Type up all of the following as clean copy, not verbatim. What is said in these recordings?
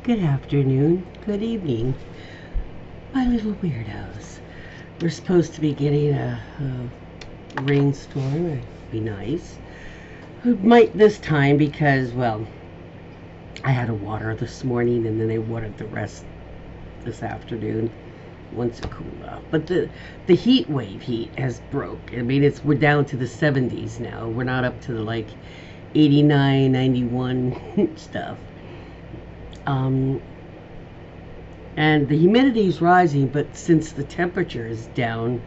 Good afternoon, good evening, my little weirdos. We're supposed to be getting a rainstorm. It'd be nice. It might this time because, well, I had to water this morning and then I watered the rest this afternoon once it cooled off. But the heat wave has broke. I mean, we're down to the 70s now. We're not up to the 89, 91 stuff. And the humidity is rising, but since the temperature is down,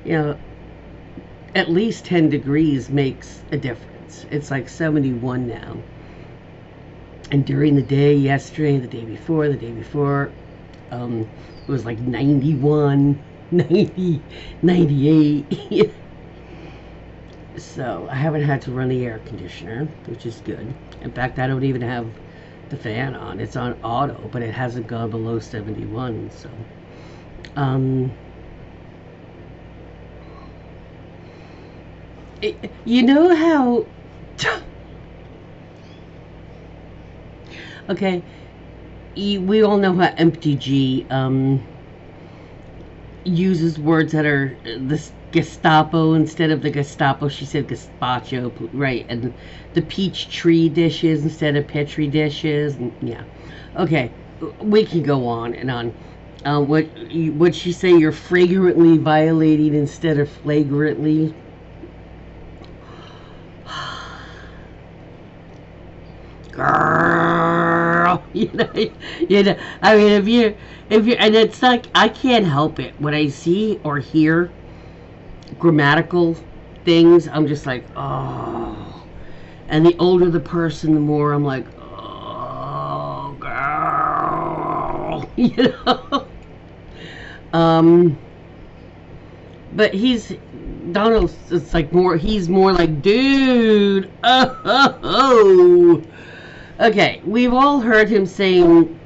at least 10 degrees makes a difference. It's like 71 now. And during the day, yesterday, the day before, it was like 91, 90, 98. So I haven't had to run the air conditioner, which is good. In fact, I don't even have the fan on. It's on auto, but it hasn't gone below 71. So you know how okay, we all know how MTG uses words that are this Gestapo instead of the Gestapo. She said gazpacho, right? And the peach tree dishes instead of petri dishes. And yeah, okay, we can go on and on. Would she say you're flagrantly violating instead of flagrantly? Girl, you know. I mean, if you, and it's like I can't help it when I see or hear grammatical things. I'm just like, oh. And the older the person, the more I'm like, oh, girl, But Donald's. It's like more. He's more like, dude. Oh. Okay, we've all heard him saying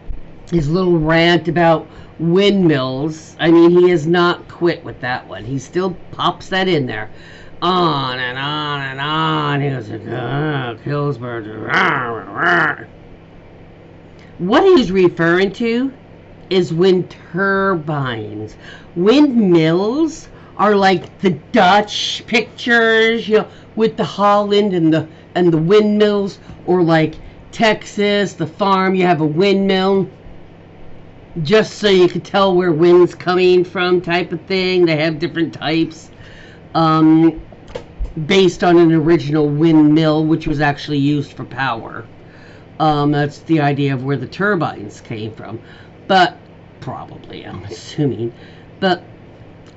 his little rant about windmills. I mean, he has not quit with that one. He still pops that in there. On and on and on. He goes like, kills birds. What he's referring to is wind turbines. Windmills are like the Dutch pictures, with the Holland and the windmills, or like Texas, the farm, you have a windmill just so you could tell where wind's coming from type of thing. They have different types based on an original windmill, which was actually used for power. That's the idea of where the turbines came from. But probably, I'm assuming. But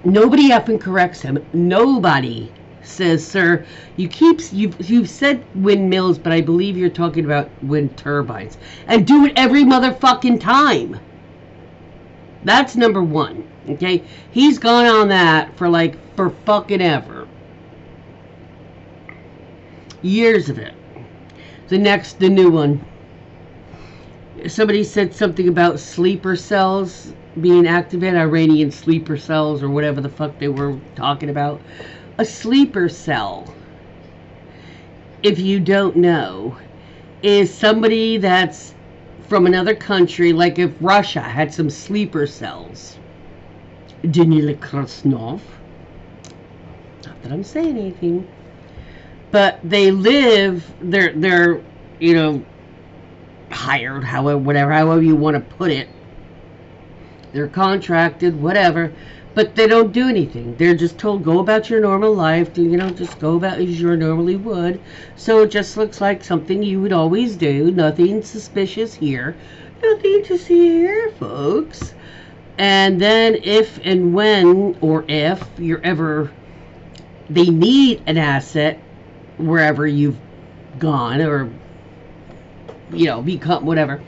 nobody effing corrects him. Nobody says, sir, you've said windmills, but I believe you're talking about wind turbines. And do it every motherfucking time. That's number one. Okay? He's gone on that for fucking ever. Years of it. The new one. Somebody said something about sleeper cells being activated, Iranian sleeper cells, or whatever the fuck they were talking about. A sleeper cell, if you don't know, is somebody that's from another country, like if Russia had some sleeper cells. Danila Krasnov. Not that I'm saying anything. But they live, they're hired, however you want to put it. They're contracted, whatever. But they don't do anything. They're just told, go about your normal life. Just go about as you normally would. So it just looks like something you would always do. Nothing suspicious here. Nothing to see here, folks. And then if and when, or if they need an asset wherever you've gone, or, become whatever,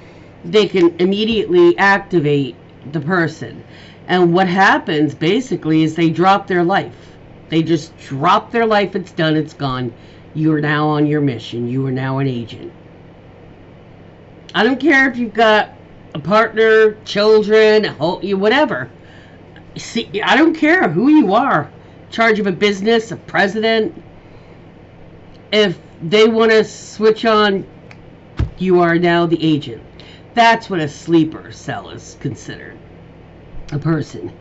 they can immediately activate the person. And what happens basically is they drop their life. They just drop their life. It's done. It's gone. You are now on your mission. You are now an agent. I don't care if you've got a partner, children, whatever. See, I don't care who you are. In charge of a business, a president. If they want to switch on, you are now the agent. That's what a sleeper cell is considered. A person.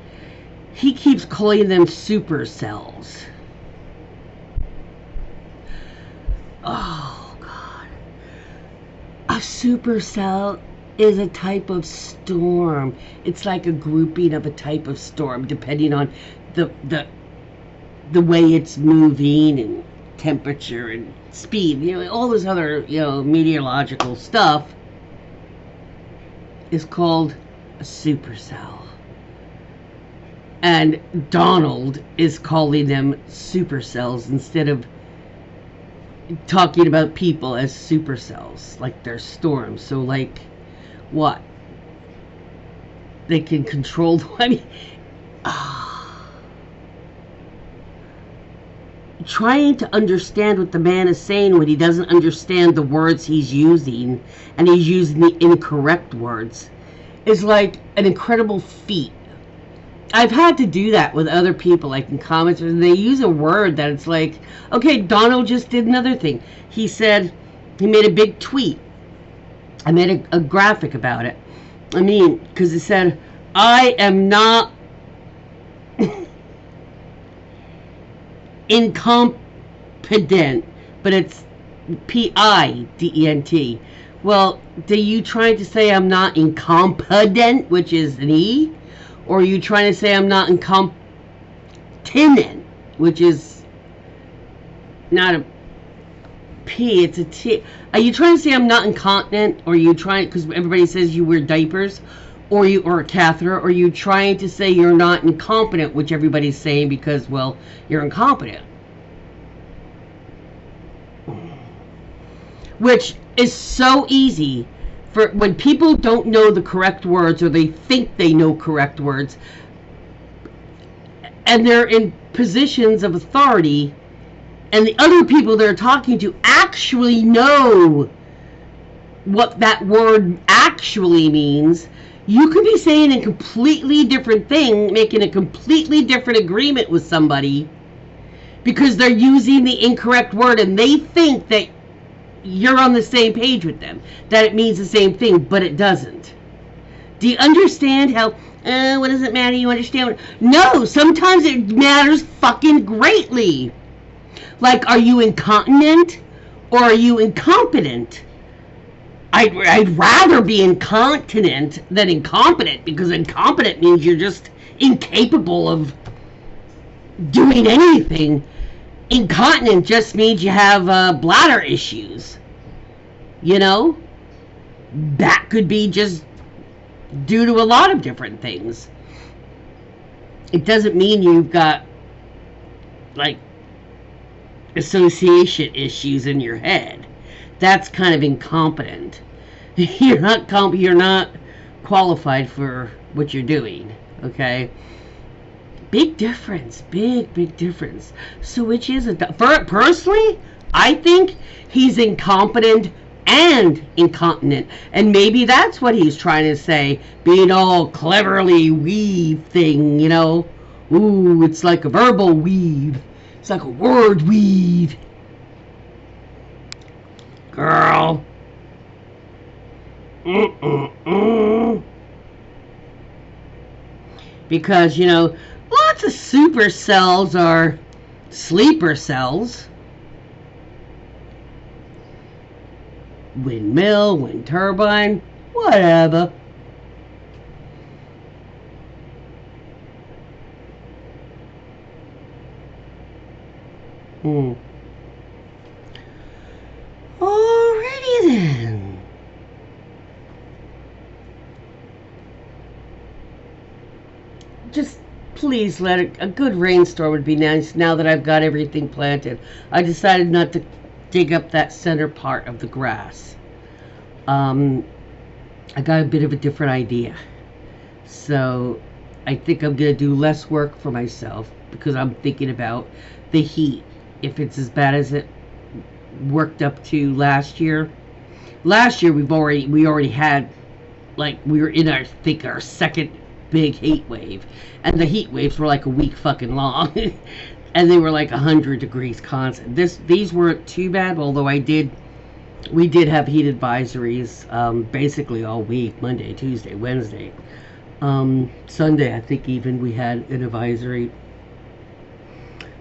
He keeps calling them supercells. Oh, God. A supercell is a type of storm. It's like a grouping of a type of storm, depending on the way it's moving and temperature and speed. You know, all this other, meteorological stuff is called a supercell. And Donald is calling them supercells instead of talking about people as supercells, like they're storms. So, like, what? They can control. I mean, trying to understand what the man is saying when he doesn't understand the words he's using, and he's using the incorrect words, is like an incredible feat. I've had to do that with other people, like in comments, and they use a word that it's like, okay, Donald just did another thing. He said, he made a big tweet. I made a graphic about it. I mean, because it said, I am not incompetent, but it's P-I-D-E-N-T. Well, are you trying to say I'm not incompetent, which is an E? Or are you trying to say I'm not incontinent, which is not a P, it's a T. Are you trying to say I'm not incontinent? Or are you trying, because everybody says you wear diapers, or a catheter, or are you trying to say you're not incompetent, which everybody's saying because, well, you're incompetent? Which is so easy. For when people don't know the correct words, or they think they know correct words, and they're in positions of authority, and the other people they're talking to actually know what that word actually means, you could be saying a completely different thing, making a completely different agreement with somebody, because they're using the incorrect word, and they think that you're on the same page with them, that it means the same thing, but it doesn't. Do you understand how, what does it matter? You understand? No, sometimes it matters fucking greatly. Like, are you incontinent or are you incompetent? I'd rather be incontinent than incompetent, because incompetent means you're just incapable of doing anything. Incontinent just means you have bladder issues. You know? That could be just due to a lot of different things. It doesn't mean you've got, like, association issues in your head. That's kind of incompetent. You're not qualified for what you're doing. Okay? Big difference. Big difference. So which is it? Personally, I think he's incompetent and incontinent. And maybe that's what he's trying to say. Being all cleverly weave thing, you know. Ooh, it's like a verbal weave. It's like a word weave. Girl. Because, you know, lots of supercells are sleeper cells. Windmill, wind turbine, whatever. Alrighty then. Just please let it, a good rainstorm would be nice now that I've got everything planted. I decided not to dig up that center part of the grass. I got a bit of a different idea. So I think I'm going to do less work for myself, because I'm thinking about the heat. If it's as bad as it worked up to last year. Last year we already had, like, we were in our second big heat wave, and the heat waves were like a week fucking long. And they were like 100 degrees constant. These weren't too bad, although I did We did have heat advisories basically all week, Monday, Tuesday, Wednesday. Sunday, I think even we had an advisory.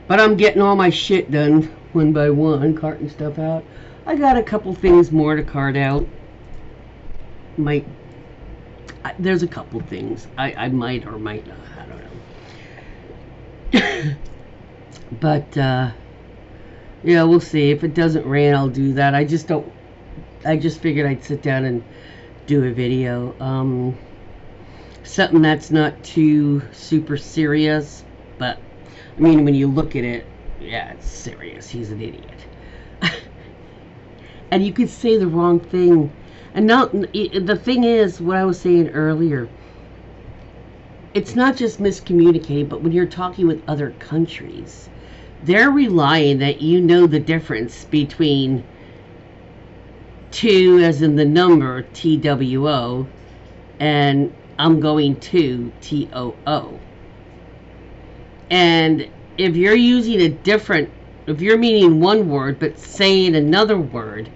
But I'm getting all my shit done one by one, carting stuff out. I got a couple things more to cart out. There's a couple things. I might or might not. I don't know. But, yeah, we'll see. If it doesn't rain, I'll do that. I just figured I'd sit down and do a video. Something that's not too super serious, but I mean, when you look at it, yeah, it's serious. He's an idiot. And you could say the wrong thing. And now, the thing is, what I was saying earlier, it's not just miscommunicating, but when you're talking with other countries, they're relying that you know the difference between to, as in the number, TWO, and I'm going to, TOO. And if you're using if you're meaning one word but saying another word,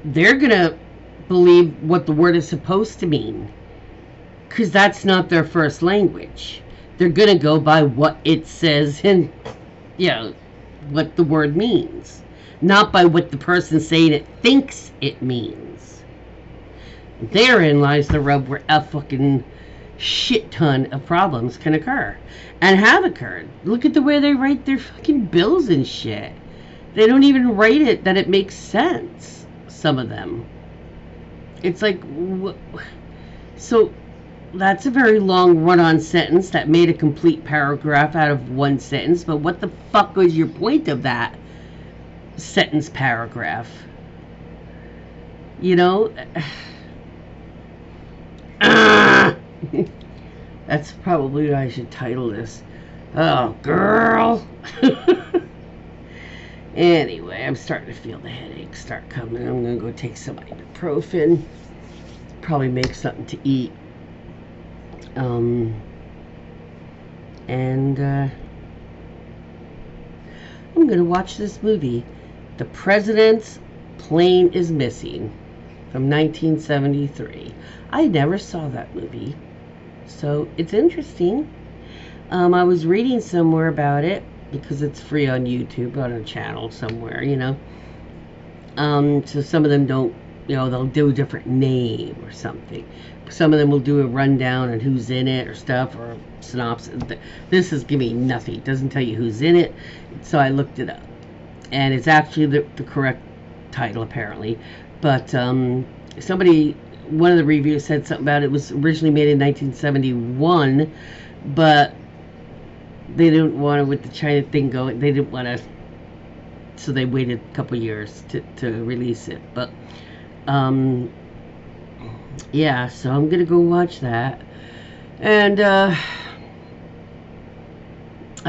they're going to believe what the word is supposed to mean, because that's not their first language. They're going to go by what it says and, what the word means, not by what the person saying it thinks it means. Therein lies the rub where a fucking shit ton of problems can occur and have occurred. Look at the way they write their fucking bills and shit. They don't even write it that it makes sense, some of them. It's like, so that's a very long run-on sentence that made a complete paragraph out of one sentence, but what the fuck was your point of that sentence paragraph? That's probably what I should title this. Oh, girl. Anyway, I'm starting to feel the headaches start coming. I'm going to go take some ibuprofen. Probably make something to eat. And I'm going to watch this movie, The President's Plane is Missing, from 1973. I never saw that movie, so it's interesting. I was reading somewhere about it, because it's free on YouTube, on a channel somewhere, so some of them don't, they'll do a different name or something. Some of them will do a rundown on who's in it or stuff, or synopsis. This is giving nothing. It doesn't tell you who's in it, so I looked it up. And it's actually the correct title, apparently. But one of the reviews said something about it was originally made in 1971, but they didn't want to, with the China thing going, they didn't want to, so they waited a couple years to release it. But yeah, so I'm gonna go watch that. And I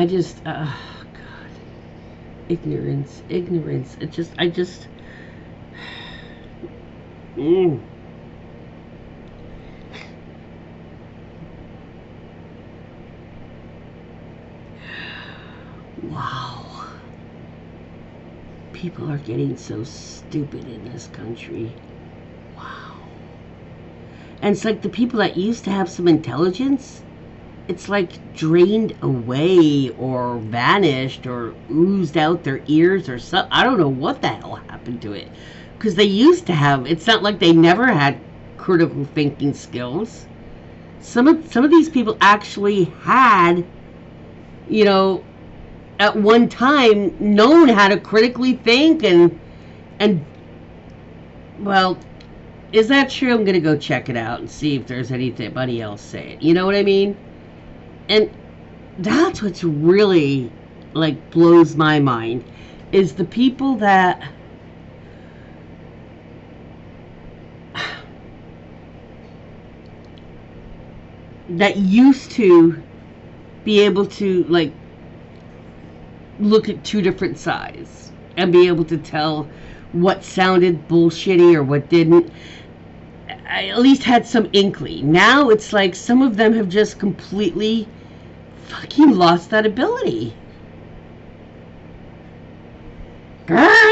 just God, ignorance. Wow. People are getting so stupid in this country. Wow. And it's like the people that used to have some intelligence, it's like drained away or vanished or oozed out their ears or something. I don't know what the hell happened to it. Because they used to have, it's not like they never had critical thinking skills. Some of these people actually had, at one time known how to critically think and well, is that true? I'm gonna go check it out and see if there's anybody else say it. You know what I mean? And that's what's really blows my mind, is the people that used to be able to look at two different sides and be able to tell what sounded bullshitty or what didn't. I at least had some inkling. Now it's like some of them have just completely fucking lost that ability. Gurrrrl.